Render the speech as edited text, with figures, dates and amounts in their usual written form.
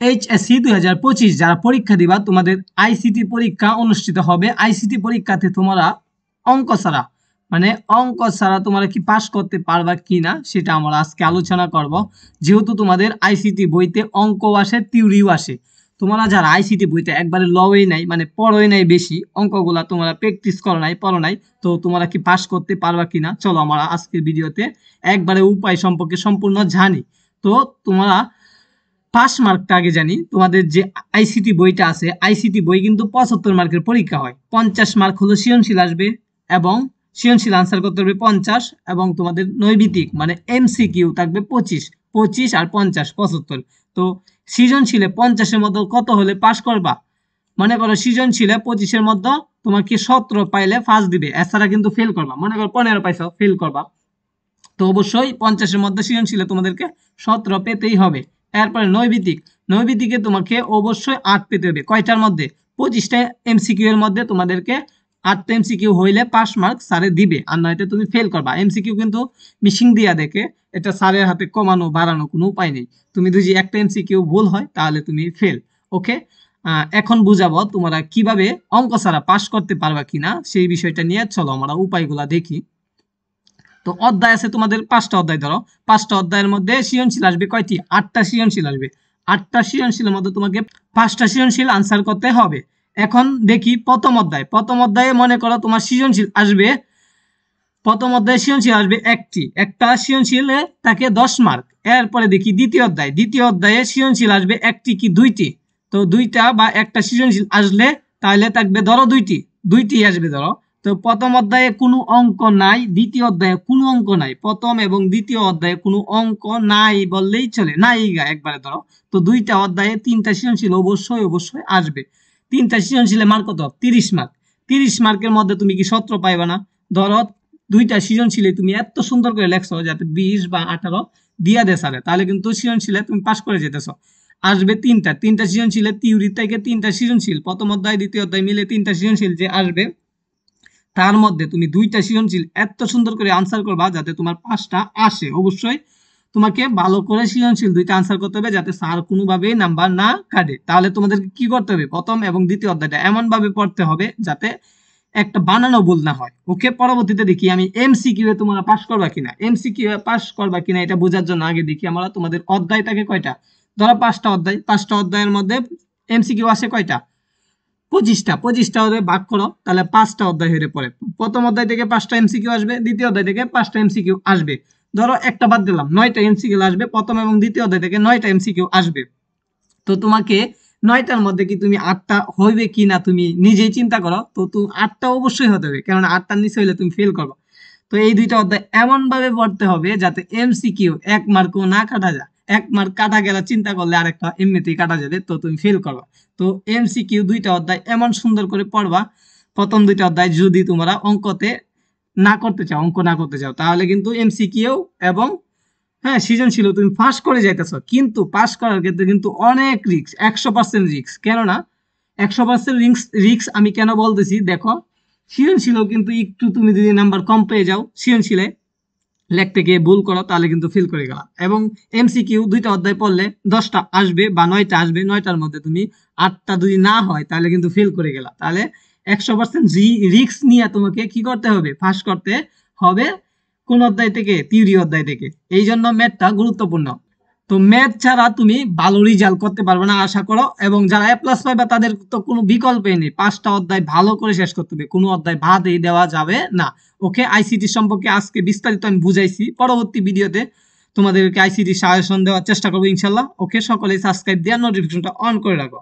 HSC 2025 যারা পরীক্ষা দিবা তোমাদের আইসিটি পরীক্ষা অনুষ্ঠিত হবে। আইসিটি পরীক্ষাতে তোমরা অঙ্ক ছাড়া অঙ্ক ছাড়া তোমরা কি পাস করতে পারবা কিনা সেটা আমরা আজকে আলোচনা করব। যেহেতু তোমাদের আইসিটি বইতে অঙ্ক আসে, থিওরিও আসে, তোমরা যারা আইসিটি বইতে একবারে লওই নাই পড়োই নাই, বেশি অঙ্কগুলা তোমরা প্র্যাকটিস করো নাই, পড়ো নাই, তো তোমরা কি পাস করতে পারবা কিনা চলো আমরা আজকের ভিডিওতে একবারে উপায় সম্পর্কে সম্পূর্ণ জানি। তো তোমরা পাস মার্কটা আগে জানি। তোমাদের যে আইসিটি বইটা আছে, আইসিটি বই কিন্তু 75 মার্কের পরীক্ষা হয়। 50 মার্ক হলো সৃজনশীল আসবে এবং সৃজনশীল আনসার করতে হবে 50, এবং তোমাদের নৈবিতিক এমসিকিউ থাকবে 25 আর 50 75। তো সৃজনশীলে 50-এর মধ্যে কত হলে পাস করবা? মনে করো সৃজনশীলে 25-এর মধ্যে তোমাকে 17 পাইলে ফার্স্ট দিবে, এছাড়া কিন্তু ফেল করবা। মনে করো 15 পাইছো, ফেল করবা। তো অবশ্যই 50-এর মধ্যে সৃজনশীলে তোমাদেরকে 17 পেতেই হবে। এরপরে নৈবিতিকে তোমাকে অবশ্যই 8 পেতে হবে। কয়টার মধ্যে? 25টা এমসিকিউ এর মধ্যে তোমাদেরকে 8টা এমসিকিউ হইলে পাস মার্ক স্যারে দিবে, আর নয়তো তুমি ফেল করবা। এমসিকিউ কিন্তু মিশিং দিয়া দেখে, এটা স্যারের হাতে কমানো বাড়ানো কোনো উপায় নেই। তুমি যদি একটা এমসিকিউ ভুল হয় তাহলে তুমি ফেল। ওকে, এখন বুঝাবো তোমরা কিভাবে অঙ্ক ছাড়া পাস করতে পারবা কিনা সেই বিষয়টা নিয়ে। চলো আমরা উপায়গুলা দেখি। তো অধ্যায় আছে তোমাদের 5টা অধ্যায়। ধরো 5টা অধ্যায়ের মধ্যে সৃজনশীল আসবে কয়টি? 8টা সৃজনশীল আসবে। 8টা সৃজনশীলের মধ্যে তোমাকে 5টা সৃজনশীল আনসার করতে হবে। এখন দেখি প্রথম অধ্যায়ে মনে করো তোমার সৃজনশীল আসবে, প্রথম অধ্যায়ে সৃজনশীল আসবে একটা সৃজনশীলে তাকে 10 মার্ক। এরপরে দেখি দ্বিতীয় অধ্যায়ে সৃজনশীল আসবে একটি কি দুইটি। তো দুইটা বা একটা সৃজনশীল আসলে তাহলে থাকবে ধরো দুইটি আসবে ধরো। তো প্রথম অধ্যায়ে কোনো অঙ্ক নাই, দ্বিতীয় অধ্যায়ে কোনো অঙ্ক নাই, প্রথম এবং দ্বিতীয় অধ্যায়ে কোনো অঙ্ক নাই বললেই চলে, নাই একবারে ধরো। তো দুইটা অধ্যায়ে 3টা সৃজনশীল অবশ্যই আসবে। 3টা সৃজনশীলের মার্ক কত? 30 মার্ক। 30 মার্কের মধ্যে তুমি কি 17 পাইবা না? ধরো দুইটা সৃজনশীলে তুমি এত সুন্দর করে লেখছো যাতে 20 বা 18 দিয়া দে সারে, তাহলে কিন্তু সৃজনশীলে তুমি পাস করে যেতেছো। আসবে তিনটা সৃজনশীলে, থিওরি থেকে 3টা সৃজনশীল, প্রথম অধ্যায় দ্বিতীয় অধ্যায় মিলে 3টা সৃজনশীল যে আসবে, তার মধ্যে তুমি 2টা সৃজনশীল এত সুন্দর করে আনসার করবা যাতে তোমার 5টা আসে। অবশ্যই তোমাকে ভালো করে সৃজনশীল 2টা আনসার করতে হবে যাতে স্যার কোনোভাবেই নাম্বার না কাটে। তাহলে তোমাদেরকে কি করতে হবে? প্রথম এবং দ্বিতীয় অধ্যায়টা এমন ভাবে পড়তে হবে যাতে একটা বানানো ভুল না হয়। ওকে, পরবর্তীতে দেখি আমি এমসিকিউ এ তোমরা পাস করবা কিনা। এমসিকিউ এ পাস করবা কিনা এটা বোঝার জন্য আগে দেখি আমরা তোমাদের অধ্যায়টাকে কয়টা। ধরো 5টা অধ্যায়ের মধ্যে এমসিকিউ আসে কয়টা? 25টা ভাগ করো, তাহলে 5টা অধ্যায় হয়ে পড়ে। প্রথম অধ্যায় থেকে 5টা এমসিকিউ আসবে, দ্বিতীয় অধ্যায় থেকে 5টা এমসিকিউ আসবে। ধরো একটা বাদ দিলাম, 9টা এমসিকিউ আসবে। প্রথম এবং দ্বিতীয় অধ্যায় থেকে 9টা এমসিকিউ আসবে। তো তোমাকে 9টার মধ্যে কি তুমি 8টা হইবে কি না তুমি নিজেই চিন্তা করো। তো তুমি 8টা অবশ্যই হতে হবে, কারণ 8টার নিচে হইলে তুমি ফেল করবে। তো এই 2টা অধ্যায় এমন ভাবে পড়তে হবে যাতে এমসিকিউ 1 মার্কও না কাটা যায়। 1 মার্ক কাটা গেলে চিন্তা করলে আরেকটা এমনিতেই কাটা যাবে, তো তুমি ফেল করবা। তো এমসিকিউ 2টা অধ্যায় এমন সুন্দর করে পড়বা। প্রথম 2টা অধ্যায় যদি তোমরা অঙ্ক না করতে চাও তাহলে কিন্তু এমসিকিউ এবং সৃজনশীল তুমি পাস করে যাইতেছো, কিন্তু পাস করার ক্ষেত্রে কিন্তু অনেক রিস্ক, 100% রিস্ক। কেননা 100% রিস্ক আমি কেন বলতেছি দেখো, সৃজনশীল কিন্তু একটু তুমি যদি নাম্বার কম পেয়ে যাও, সৃজনশীলে লিখতে গিয়ে ভুল করো, তাহলে কিন্তু ফেল করে গেলা। এবং এমসিকিউ 2টা অধ্যায় পড়লে 10টা আসবে বা 9টা আসবে, 9টার মধ্যে তুমি 8টা যদি না হয় তাহলে কিন্তু ফেল করে গেলা। তাহলে 100% রিস্ক নিয়ে তোমাকে কি করতে হবে? পাস করতে হবে। কোন অধ্যায় থেকে? থিওরি অধ্যায় থেকে। এই জন্য ম্যাথটা গুরুত্বপূর্ণ। তো ম্যাথ ছাড়া তুমি ভালো রেজাল্ট করতে পারবে না আশা করো। এবং যারা এ প্লাস পাইবে তাদের তো কোনো বিকল্পই নেই, 5টা অধ্যায় ভালো করে শেষ করতে হবে, কোনো অধ্যায় বাদই দেওয়া যাবে না। ওকে, আইসিটি সম্পর্কে আজকে বিস্তারিত আমি বুঝাইছি। পরবর্তী ভিডিওতে তোমাদেরকে আইসিটি সাজেশন দেওয়ার চেষ্টা করবো ইনশাল্লাহ। ওকে, সকলেই সাবস্ক্রাইব দিয়ে নোটিফিকেশনটা অন করে রাখো।